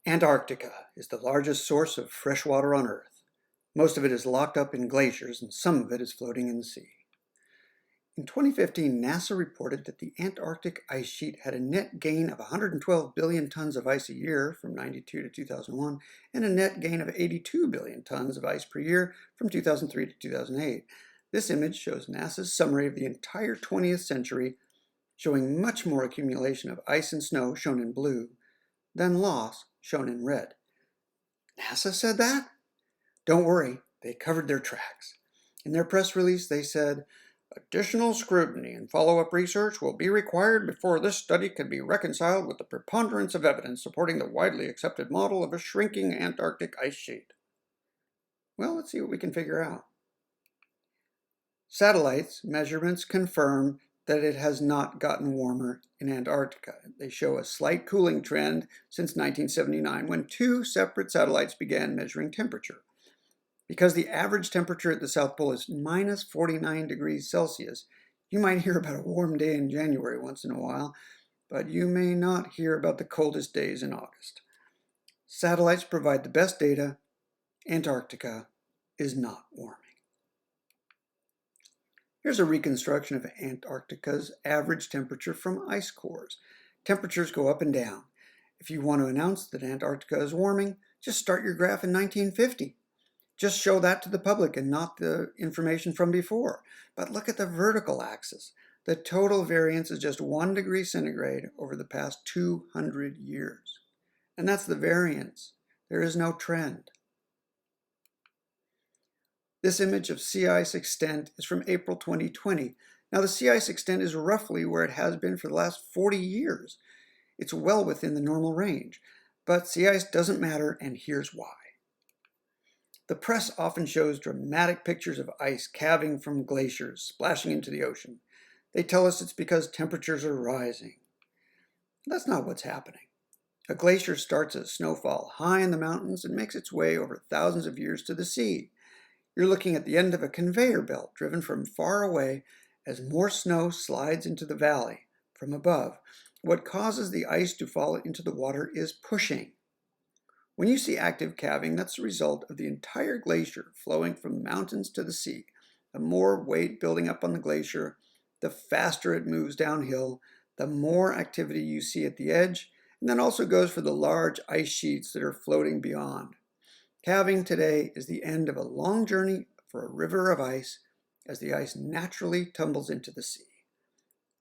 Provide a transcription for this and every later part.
Antarctica is the largest source of fresh water on Earth. Most of it is locked up in glaciers, and some of it is floating in the sea. In 2015, NASA reported that the Antarctic ice sheet had a net gain of 112 billion tons of ice a year from 1992 to 2001, and a net gain of 82 billion tons of ice per year from 2003 to 2008. This image shows NASA's summary of the entire 20th century, showing much more accumulation of ice and snow, shown in blue, than loss, shown in red. NASA said that? Don't worry, they covered their tracks. In their press release, they said, "Additional scrutiny and follow-up research will be required before this study can be reconciled with the preponderance of evidence supporting the widely accepted model of a shrinking Antarctic ice sheet." Well, let's see what we can figure out. Satellites measurements confirm that it has not gotten warmer in Antarctica. They show a slight cooling trend since 1979, when two separate satellites began measuring temperature. Because the average temperature at the South Pole is minus 49 degrees Celsius, you might hear about a warm day in January once in a while, but you may not hear about the coldest days in August. Satellites provide the best data. Antarctica is not warming. Here's a reconstruction of Antarctica's average temperature from ice cores. Temperatures go up and down. If you want to announce that Antarctica is warming, just start your graph in 1950. Just show that to the public and not the information from before. But look at the vertical axis. The total variance is just 1 degree centigrade over the past 200 years. And that's the variance. There is no trend. This image of sea ice extent is from April 2020. Now, the sea ice extent is roughly where it has been for the last 40 years. It's well within the normal range. But sea ice doesn't matter, and here's why. The press often shows dramatic pictures of ice calving from glaciers, splashing into the ocean. They tell us it's because temperatures are rising. That's not what's happening. A glacier starts as snowfall high in the mountains and makes its way over thousands of years to the sea. You're looking at the end of a conveyor belt driven from far away as more snow slides into the valley from above. What causes the ice to fall into the water is pushing. When you see active calving, that's the result of the entire glacier flowing from mountains to the sea. The more weight building up on the glacier, the faster it moves downhill, the more activity you see at the edge, and that also goes for the large ice sheets that are floating beyond. Calving today is the end of a long journey for a river of ice as the ice naturally tumbles into the sea.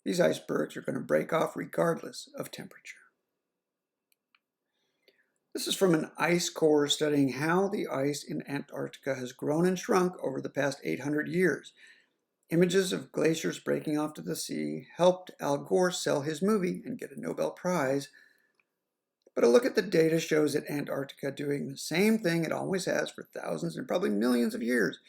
These icebergs are going to break off regardless of temperature. This is from an ice core studying how the ice in Antarctica has grown and shrunk over the past 800 years. Images of glaciers breaking off to the sea helped Al Gore sell his movie and get a Nobel Prize. But a look at the data shows that Antarctica doing the same thing it always has for thousands and probably millions of years.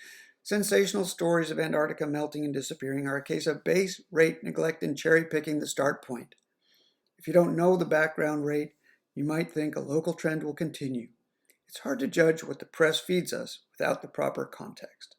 Sensational stories of Antarctica melting and disappearing are a case of base rate neglect and cherry-picking the start point. If you don't know the background rate, you might think a local trend will continue. It's hard to judge what the press feeds us without the proper context.